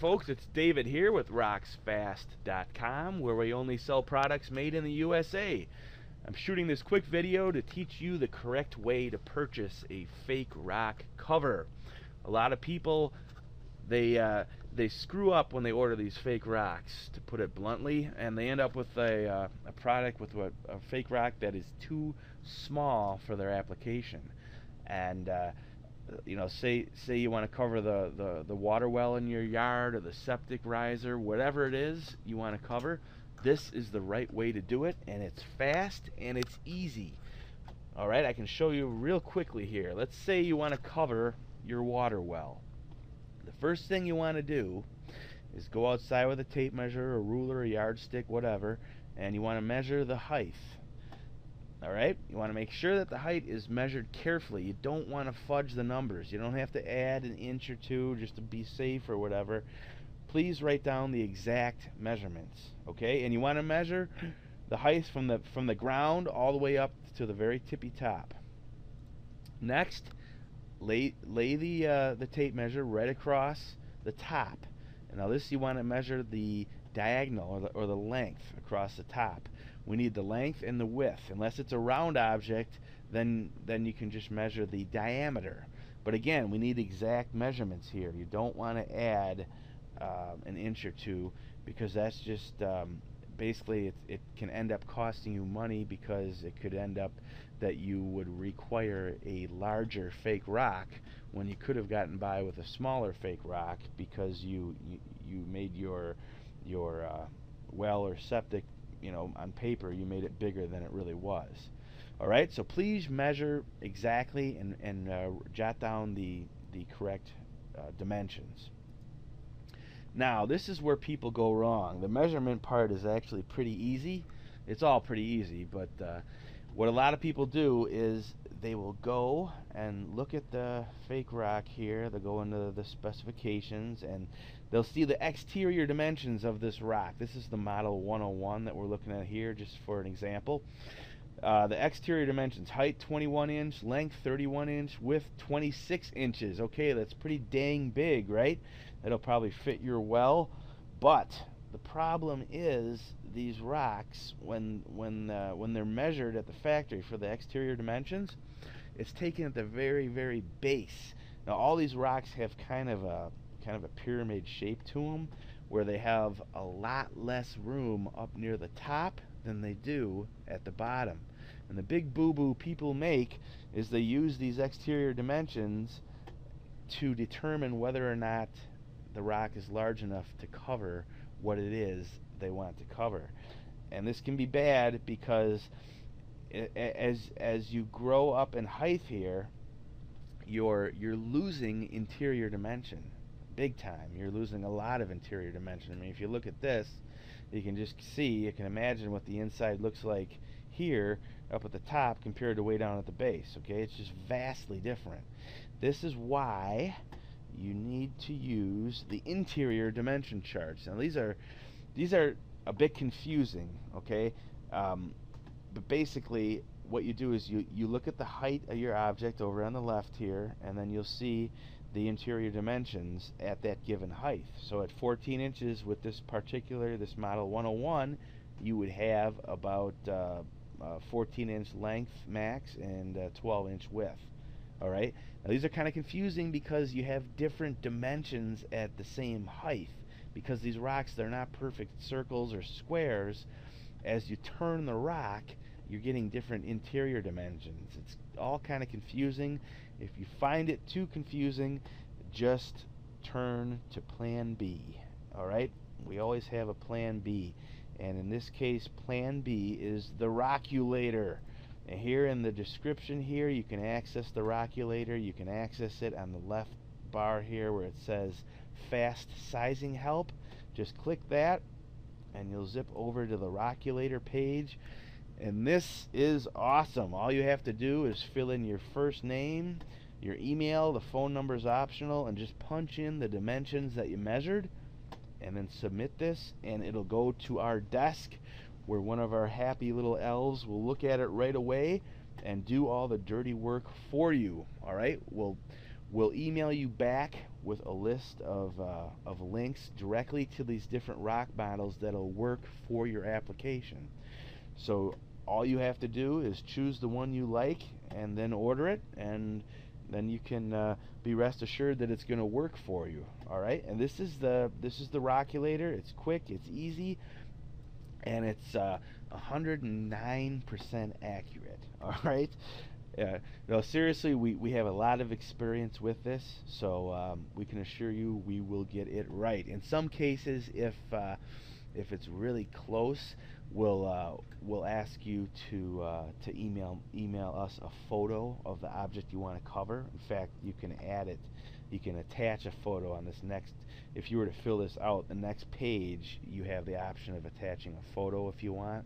folks, it's David here with rocksfast.com, where we only sell products made in the USA. I'm shooting this quick video to teach you the correct way to purchase a fake rock cover. A lot of people, they screw up when they order these fake rocks, to put it bluntly, and they end up with a product with a fake rock that is too small for their application. And you know, say you want to cover the water well in your yard, or the septic riser, whatever it is you want to cover. This is the right way to do it, and it's fast and it's easy. Alright, I can show you real quickly here. Let's say you want to cover your water well. The first thing you want to do is go outside with a tape measure, a ruler, a yardstick, whatever, and you want to measure the height. Alright, you want to make sure that the height is measured carefully. You don't want to fudge the numbers. You don't have to add an inch or two just to be safe or whatever. Please write down the exact measurements, okay? And you want to measure the height from the ground all the way up to the very tippy top. Next, lay the tape measure right across the top. And now this, you want to measure the diagonal, or the length across the top. We need the length and the width. Unless it's a round object, then you can just measure the diameter. But again, we need exact measurements here. You don't want to add an inch or two, because that's just basically it can end up costing you money, because it could end up that you would require a larger fake rock when you could have gotten by with a smaller fake rock, because you made your well or septic, you know, on paper you made it bigger than it really was. Alright, so please measure exactly and jot down the correct dimensions. Now, this is where people go wrong. The measurement part is actually pretty easy. It's all pretty easy, but what a lot of people do is they will go and look at the fake rock here. They'll go into the specifications, and they'll see the exterior dimensions of this rock. This is the model 101 that we're looking at here, just for an example. The exterior dimensions: height 21 inch, length 31 inch, width 26 inches. Okay, that's pretty dang big, right? That'll probably fit your well. But the problem is, these rocks, when they're measured at the factory for the exterior dimensions, it's taken at the very, very base. Now, all these rocks have kind of a pyramid shape to them, where they have a lot less room up near the top than they do at the bottom. And the big boo-boo people make is they use these exterior dimensions to determine whether or not the rock is large enough to cover what it is they want to cover. And this can be bad, because as you grow up in height here, you're losing interior dimension big time. You're losing a lot of interior dimension. I mean, if you look at this, you can just see, you can imagine what the inside looks like here up at the top compared to way down at the base. Okay, it's just vastly different. This is why you need to use the interior dimension charts. Now, these are a bit confusing, okay? But basically, what you do is you look at the height of your object over on the left here, and then you'll see the interior dimensions at that given height. So at 14 inches with this model 101, you would have about 14-inch length max and 12-inch width. Alright, now these are kind of confusing, because you have different dimensions at the same height, because these rocks, they're not perfect circles or squares. As you turn the rock, you're getting different interior dimensions. It's all kind of confusing. If you find it too confusing, just turn to plan B. Alright, we always have a plan B, and in this case, plan B is the rockulator. And here in the description here, you can access the rockulator. You can access it on the left bar here where it says fast sizing help. Just click that and you'll zip over to the rockulator page, and this is awesome. All you have to do is fill in your first name, your email, the phone number is optional, and just punch in the dimensions that you measured, and then submit this, and it'll go to our desk, where one of our happy little elves will look at it right away and do all the dirty work for you. Alright, we'll We'll email you back with a list of links directly to these different rock models that'll work for your application. So all you have to do is choose the one you like and then order it, and then you can be rest assured that it's going to work for you. All right, and this is the Rockulator. It's quick, it's easy, and it's 109% accurate. All right. No, seriously, we have a lot of experience with this, so we can assure you we will get it right. In some cases, if it's really close, we'll ask you to email us a photo of the object you want to cover. In fact, you can add it. You can attach a photo on this next. If you were to fill this out, the next page, you have the option of attaching a photo if you want.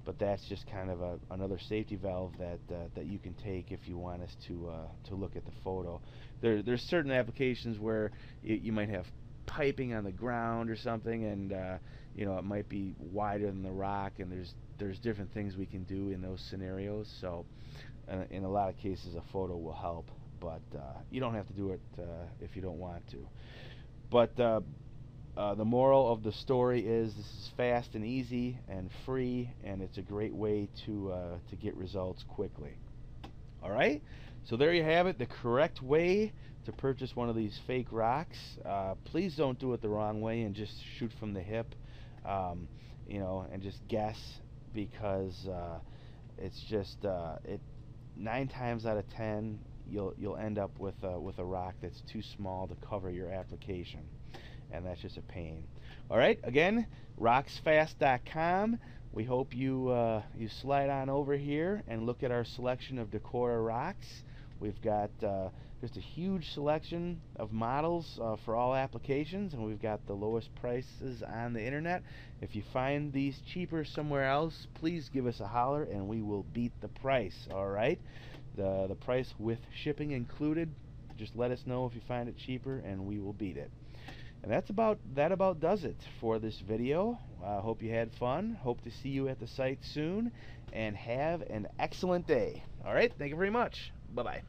But that's just kind of another safety valve that you can take if you want us to look at the photo. There's certain applications where you might have piping on the ground or something, and you know, it might be wider than the rock, and there's different things we can do in those scenarios. So in a lot of cases, a photo will help, but you don't have to do it if you don't want to. But the moral of the story is this is fast and easy and free, and it's a great way to get results quickly. All right, so there you have it, the correct way to purchase one of these fake rocks. Please don't do it the wrong way and just shoot from the hip, you know, and just guess, because it's just 9 times out of 10 you'll end up with a rock that's too small to cover your application, and that's just a pain. All right, again, rocksfast.com. We hope you slide on over here and look at our selection of Decora rocks. We've got just a huge selection of models for all applications, and we've got the lowest prices on the internet. If you find these cheaper somewhere else, please give us a holler and we will beat the price. All right, the price with shipping included. Just let us know if you find it cheaper and we will beat it. And that about does it for this video. Hope you had fun. Hope to see you at the site soon, and have an excellent day. All right, thank you very much. Bye-bye.